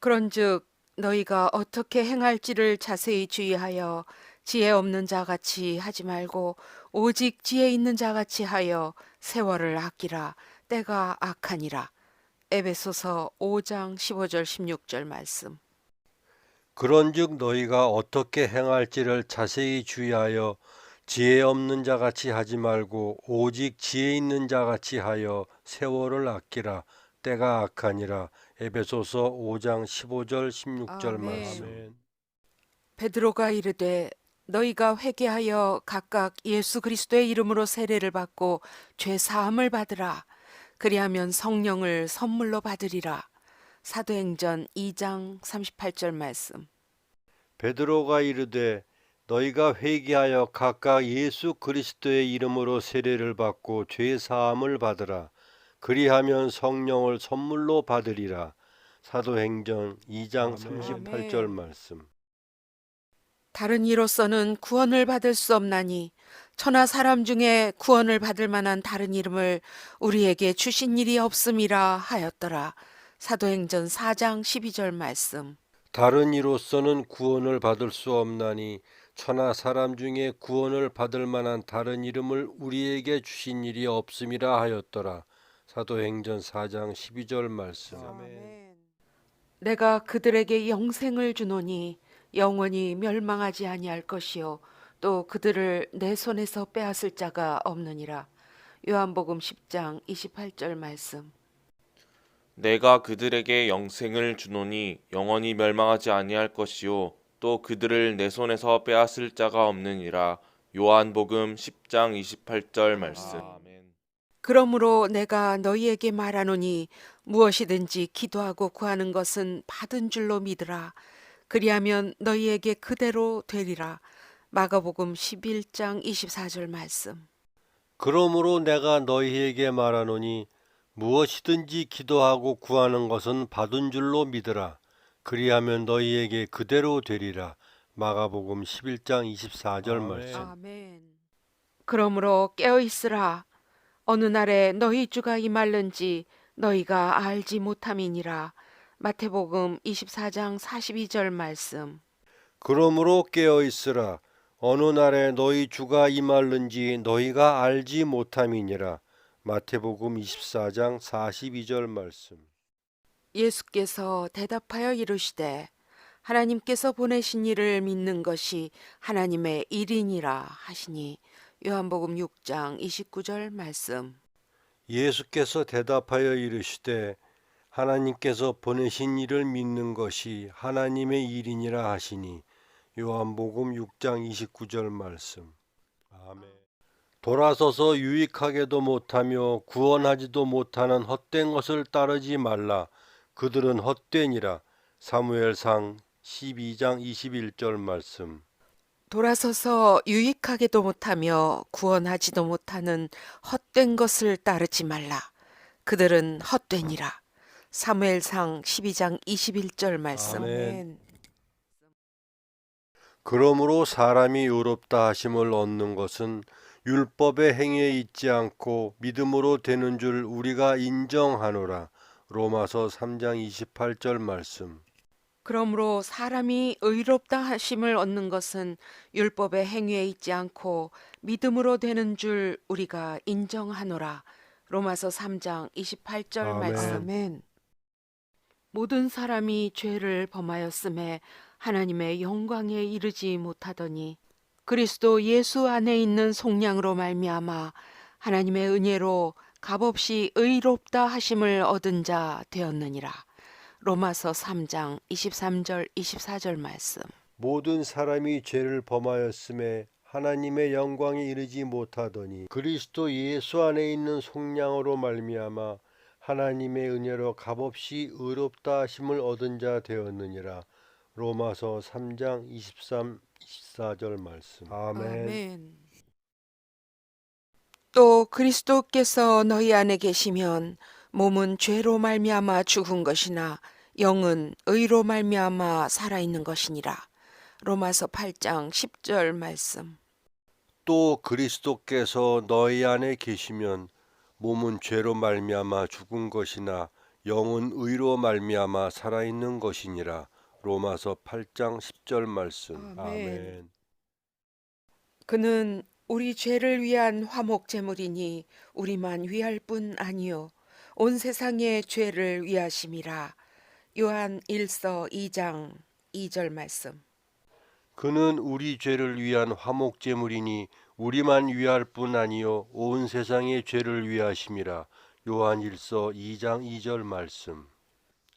그런즉 너희가 어떻게 행할지를 자세히 주의하여 지혜 없는 자같이 하지 말고 오직 지혜 있는 자같이 하여 세월을 아끼라. 때가 악하니라. 에베소서 5장 15절 16절 말씀. 그런즉 너희가 어떻게 행할지를 자세히 주의하여 지혜 없는 자같이 하지 말고 오직 지혜 있는 자같이 하여 세월을 아끼라. 때가 악하니라. 에베소서 5장 15절 16절 말씀. 아멘. 베드로가 이르되 너희가 회개하여 각각 예수 그리스도의 이름으로 세례를 받고 죄 사함을 받으라. 그리하면 성령을 선물로 받으리라. 사도행전 2장 38절 말씀. 베드로가 이르되 너희가 회개하여 각각 예수 그리스도의 이름으로 세례를 받고 죄 사함을 받으라. 그리하면 성령을 선물로 받으리라. 사도행전 2장 38절 말씀. 다른 이로서는 구원을 받을 수 없나니 천하 사람 중에 구원을 받을 만한 다른 이름을 우리에게 주신 일이 없음이라 하였더라. 사도행전 4장 12절 말씀. 다른 이로서는 구원을 받을 수 없나니 천하 사람 중에 구원을 받을 만한 다른 이름을 우리에게 주신 일이 없음이라 하였더라. 사도행전 4장 12절 말씀. 내가 그들에게 영생을 주노니 영원히 멸망하지 아니할 것이요 또 그들을 내 손에서 빼앗을 자가 없느니라. 요한복음 10장 28절 말씀. 내가 그들에게 영생을 주노니 영원히 멸망하지 아니할 것이요 또 그들을 내 손에서 빼앗을 자가 없느니라. 요한복음 10장 28절 말씀. 그러므로 내가 너희에게 말하노니 무엇이든지 기도하고 구하는 것은 받은 줄로 믿으라. 그리하면 너희에게 그대로 되리라. 마가복음 11장 24절 말씀. 그러므로 내가 너희에게 말하노니 무엇이든지 기도하고 구하는 것은 받은 줄로 믿으라. 그리하면 너희에게 그대로 되리라. 마가복음 11장 24절 말씀. 아멘. 그러므로 깨어 있으라. 어느 날에 너희 주가 임할는지 너희가 알지 못함이니라. 마태복음 24장 42절 말씀. 그러므로 깨어 있으라. 어느 날에 너희 주가 임할는지 너희가 알지 못함이니라. 마태복음 24장 42절 말씀. 예수께서 대답하여 이르시되 하나님께서 보내신 이를 믿는 것이 하나님의 일이니라 하시니 요한복음 6장 29절 말씀. 예수께서 대답하여 이르시되 하나님께서 보내신 이를 믿는 것이 하나님의 일이니라 하시니 요한복음 6장 29절 말씀. 아멘. 돌아서서 유익하게도 못하며 구원하지도 못하는 헛된 것을 따르지 말라. 그들은 헛되니라. 사무엘상 12장 21절 말씀. 돌아서서 유익하게도 못하며 구원하지도 못하는 헛된 것을 따르지 말라. 그들은 헛되니라. 사무엘상 12장 21절 말씀. 아멘. 그러므로 사람이 의롭다 하심을 얻는 것은 율법의 행위에 있지 않고 믿음으로 되는 줄 우리가 인정하노라. 로마서 3장 28절 말씀. 그러므로 사람이 의롭다 하심을 얻는 것은 율법의 행위에 있지 않고 믿음으로 되는 줄 우리가 인정하노라. 로마서 3장 28절 아멘. 말씀. 아멘. 모든 사람이 죄를 범하였음에 하나님의 영광에 이르지 못하더니 그리스도 예수 안에 있는 속량으로 말미암아 하나님의 은혜로 값없이 의롭다 하심을 얻은 자 되었느니라. 로마서 3장 23절 24절 말씀. 모든 사람이 죄를 범하였음에 하나님의 영광에 이르지 못하더니 그리스도 예수 안에 있는 속량으로 말미암아 하나님의 은혜로 값없이 의롭다 하심을 얻은 자 되었느니라. 로마서 3장 23, 24절 말씀. 아멘. 또 그리스도께서 너희 안에 계시면 몸은 죄로 말미암아 죽은 것이나 영은 의로 말미암아 살아있는 것이니라. 로마서 8장 10절 말씀. 또 그리스도께서 너희 안에 계시면 몸은 죄로 말미암아 죽은 것이나 영은 의로 말미암아 살아있는 것이니라. 로마서 8장 10절 말씀. 아멘. 아멘. 그는 우리 죄를 위한 화목 제물이니 우리만 위할 뿐 아니요 온 세상의 죄를 위하심이라. 요한 1서 2장 2절 말씀. 그는 우리 죄를 위한 화목 제물이니 우리만 위할 뿐 아니요 온 세상의 죄를 위하심이라. 요한 1서 2장 2절 말씀.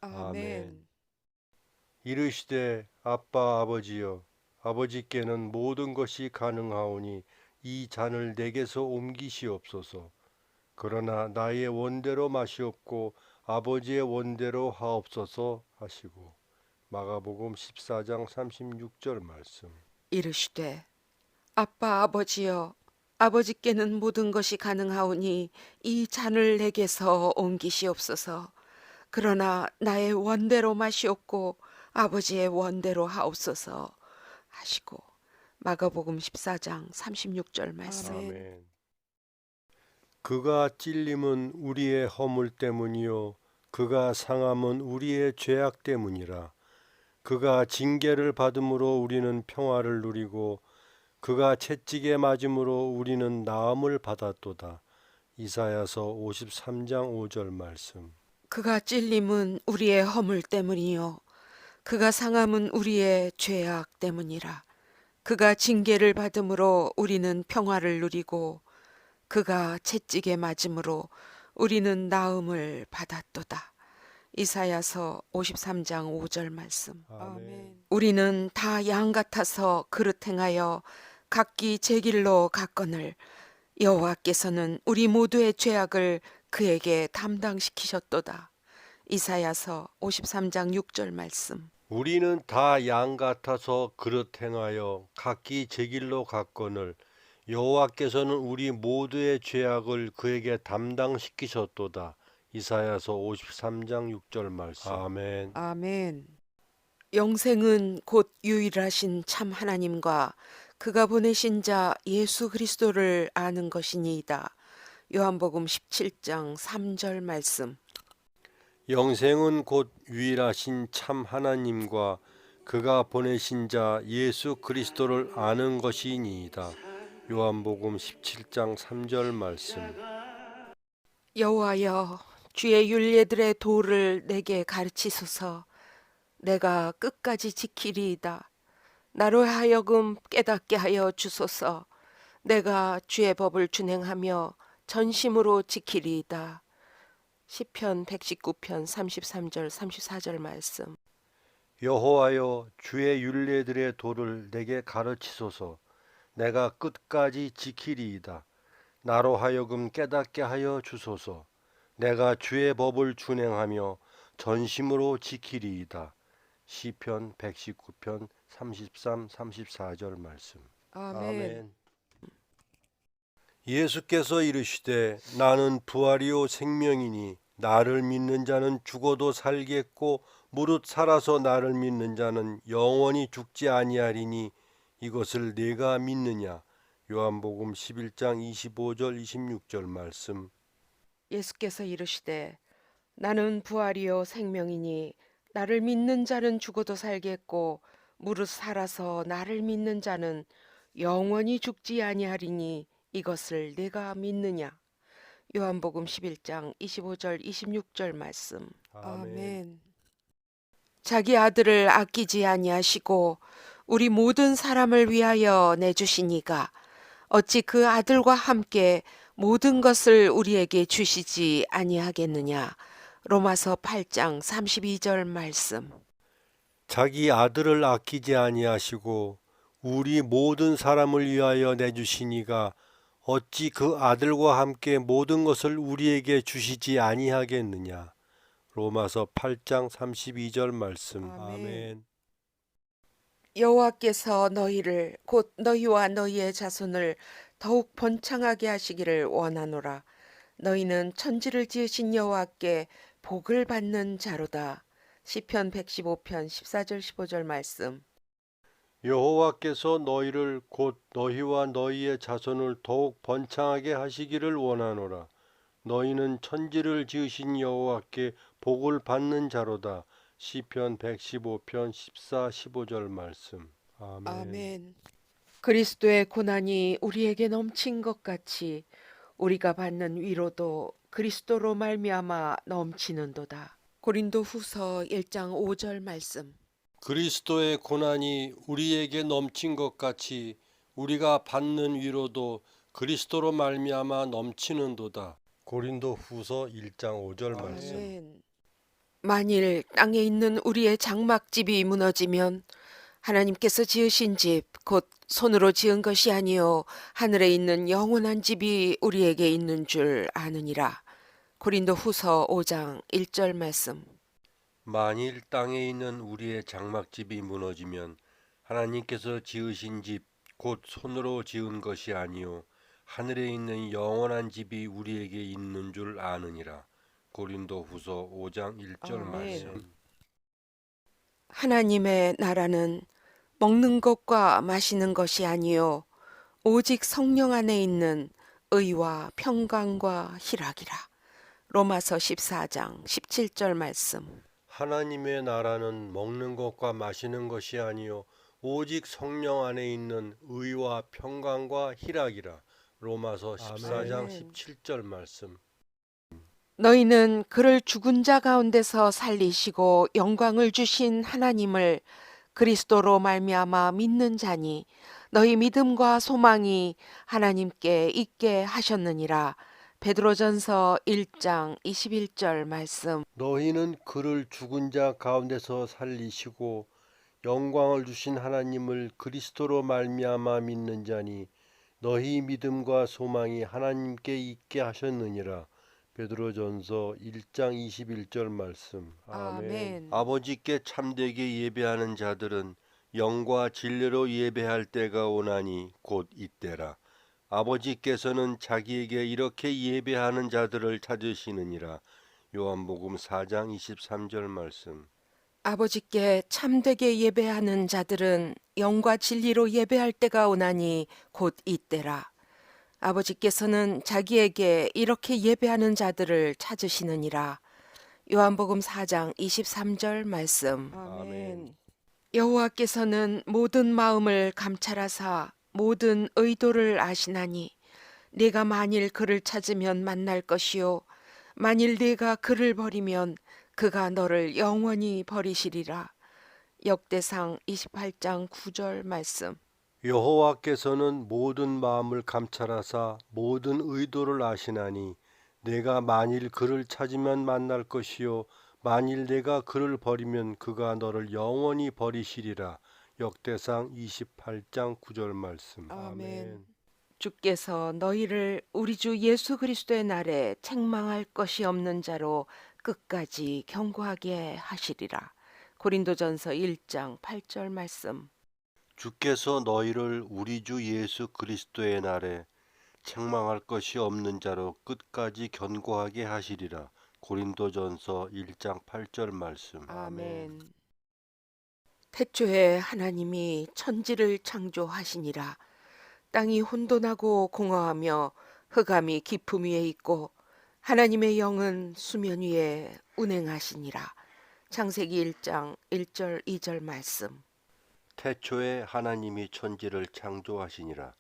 아멘. 이르시되 아빠 아버지여, 아버지께는 모든 것이 가능하오니 이 잔을 내게서 옮기시옵소서. 그러나 나의 원대로 마시옵고 아버지의 원대로 하옵소서 하시고. 마가복음 14장 36절 말씀. 이르시되 아빠 아버지여, 아버지께는 모든 것이 가능하오니 이 잔을 내게서 옮기시옵소서. 그러나 나의 원대로 마시옵고 아버지의 원대로 하옵소서 하시고. 마가복음 14장 36절 말씀. 아멘. 그가 찔림은 우리의 허물 때문이요 그가 상함은 우리의 죄악 때문이라. 그가 징계를 받음으로 우리는 평화를 누리고 그가 채찍에 맞음으로 우리는 나음을 받았도다. 이사야서 53장 5절 말씀. 그가 찔림은 우리의 허물 때문이요 그가 상함은 우리의 죄악 때문이라. 그가 징계를 받음으로 우리는 평화를 누리고 그가 채찍에 맞음으로 우리는 나음을 받았도다. 이사야서 53장 5절 말씀. 아멘. 우리는 다 양 같아서 그릇 행하여 각기 제 길로 갔거늘 여호와께서는 우리 모두의 죄악을 그에게 담당시키셨도다. 이사야서 53장 6절 말씀. 우리는 다 양 같아서 그릇 행하여 각기 제 길로 갔거늘 여호와께서는 우리 모두의 죄악을 그에게 담당시키셨도다. 이사야서 53장 6절 말씀. 아멘. 아멘. 영생은 곧 유일하신 참 하나님과 그가 보내신 자 예수 그리스도를 아는 것이니이다. 요한복음 17장 3절 말씀. 영생은 곧 유일하신 참 하나님과 그가 보내신 자 예수 그리스도를 아는 것이니이다. 요한복음 17장 3절 말씀. 여호와여, 주의 율례들의 도를 내게 가르치소서. 내가 끝까지 지키리이다. 나로 하여금 깨닫게 하여 주소서. 내가 주의 법을 준행하며 전심으로 지키리이다. 시편 119편 33절 34절 말씀. 여호와여, 주의 율례들의 도를 내게 가르치소서. 내가 끝까지 지키리이다. 나로 하여금 깨닫게 하여 주소서. 내가 주의 법을 준행하며 전심으로 지키리이다. 시편 119편 33, 34절 말씀. 아멘. 예수께서 이르시되 나는 부활이요 생명이니 나를 믿는 자는 죽어도 살겠고 무릇 살아서 나를 믿는 자는 영원히 죽지 아니하리니 이것을 네가 믿느냐. 요한복음 11장 25절 26절 말씀. 예수께서 이르시되 나는 부활이요 생명이니 나를 믿는 자는 죽어도 살겠고 무릇 살아서 나를 믿는 자는 영원히 죽지 아니하리니 이것을 네가 믿느냐. 요한복음 11장 25절 26절 말씀. 아멘. 자기 아들을 아끼지 아니하시고 우리 모든 사람을 위하여 내주시니가 어찌 그 아들과 함께 모든 것을 우리에게 주시지 아니하겠느냐. 로마서 8장 32절 말씀. 자기 아들을 아끼지 아니하시고 우리 모든 사람을 위하여 내주시니가 어찌 그 아들과 함께 모든 것을 우리에게 주시지 아니하겠느냐. 로마서 8장 32절 말씀. 아멘. 여호와께서 너희를 곧 너희와 너희의 자손을 더욱 번창하게 하시기를 원하노라. 너희는 천지를 지으신 여호와께 복을 받는 자로다. 시편 115편 14절 15절 말씀. 여호와께서 너희를 곧 너희와 너희의 자손을 더욱 번창하게 하시기를 원하노라. 너희는 천지를 지으신 여호와께 복을 받는 자로다. 시편 115편 14, 15절 말씀. 아멘. 아멘. 그리스도의 고난이 우리에게 넘친 것 같이 우리가 받는 위로도 그리스도로 말미암아 넘치는도다. 고린도후서 1장 5절 말씀. 그리스도의 고난이 우리에게 넘친 것 같이 우리가 받는 위로도 그리스도로 말미암아 넘치는도다. 고린도후서 1장 5절 말씀. 아멘. 만일 땅에 있는 우리의 장막집이 무너지면 하나님께서 지으신 집, 곧 손으로 지은 것이 아니요 하늘에 있는 영원한 집이 우리에게 있는 줄 아느니라. 고린도후서 5장 1절 말씀. 만일 땅에 있는 우리의 장막집이 무너지면 하나님께서 지으신 집, 곧 손으로 지은 것이 아니요 하늘에 있는 영원한 집이 우리에게 있는 줄 아느니라. 고린도후서 5장 1절 아멘. 말씀. 하나님의 나라는 먹는 것과 마시는 것이 아니요 오직 성령 안에 있는 의와 평강과 희락이라. 로마서 14장 17절 말씀. 하나님의 나라는 먹는 것과 마시는 것이 아니요 오직 성령 안에 있는 의와 평강과 희락이라. 로마서 14장 아멘. 17절 말씀. 너희는 그를 죽은 자 가운데서 살리시고 영광을 주신 하나님을 그리스도로 말미암아 믿는 자니 너희 믿음과 소망이 하나님께 있게 하셨느니라. 베드로전서 1장 21절 말씀. 너희는 그를 죽은 자 가운데서 살리시고 영광을 주신 하나님을 그리스도로 말미암아 믿는 자니 너희 믿음과 소망이 하나님께 있게 하셨느니라. 베드로전서 1장 21절 말씀. 아멘. 아버지께 참되게 예배하는 자들은 영과 진리로 예배할 때가 오나니 곧 이때라. 아버지께서는 자기에게 이렇게 예배하는 자들을 찾으시느니라. 요한복음 4장 23절 말씀. 아버지께 참되게 예배하는 자들은 영과 진리로 예배할 때가 오나니 곧 이때라. 아버지께서는 자기에게 이렇게 예배하는 자들을 찾으시느니라. 요한복음 4장 23절 말씀. 아멘. 여호와께서는 모든 마음을 감찰하사 모든 의도를 아시나니 네가 만일 그를 찾으면 만날 것이요 만일 네가 그를 버리면 그가 너를 영원히 버리시리라. 역대상 28장 9절 말씀. 여호와께서는 모든 마음을 감찰하사 모든 의도를 아시나니 내가 만일 그를 찾으면 만날 것이요 만일 내가 그를 버리면 그가 너를 영원히 버리시리라. 역대상 28장 9절 말씀. 아멘. 주께서 너희를 우리 주 예수 그리스도의 날에 책망할 것이 없는 자로 끝까지 경고하게 하시리라. 고린도전서 1장 8절 말씀. 주께서 너희를 우리 주 예수 그리스도의 날에 책망할 것이 없는 자로 끝까지 견고하게 하시리라. 고린도전서 1장 8절 말씀. 아멘. 태초에 하나님이 천지를 창조하시니라. 땅이 혼돈하고 공허하며 흑암이 깊음 위에 있고 하나님의 영은 수면 위에 운행하시니라. 창세기 1장 1절 2절 말씀. 태초에 하나님이 천지를 창조하시니라.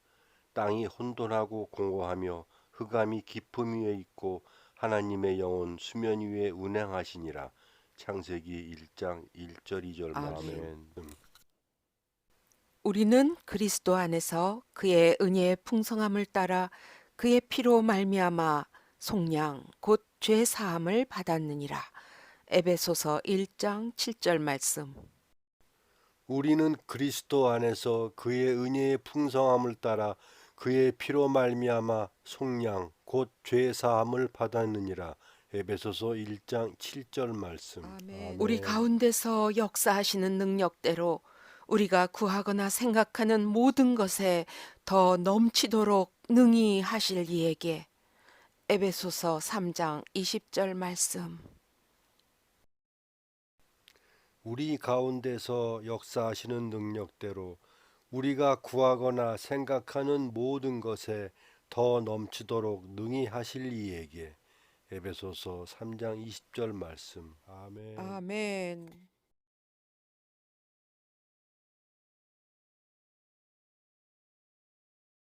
땅이 혼돈하고 공허하며 흑암이 깊음 위에 있고 하나님의 영은 수면 위에 운행하시니라. 창세기 1장 1절 2절 아멘. 아멘. 우리는 그리스도 안에서 그의 은혜의 풍성함을 따라 그의 피로 말미암아 속량 곧 죄 사함을 받았느니라. 에베소서 1장 7절 말씀. 우리는 그리스도 안에서 그의 은혜의 풍성함을 따라 그의 피로 말미암아 속량 곧 죄 사함을 받았느니라. 에베소서 1장 7절 말씀. 우리 가운데서 역사하시는 능력대로 우리가 구하거나 생각하는 모든 것에 더 넘치도록 능히 하실 이에게. 에베소서 3장 20절 말씀. 우리 가운데서 역사하시는 능력대로 우리가 구하거나 생각하는 모든 것에 더 넘치도록 능히 하실 이에게. 에베소서 3장 20절 말씀. 아멘. 아멘.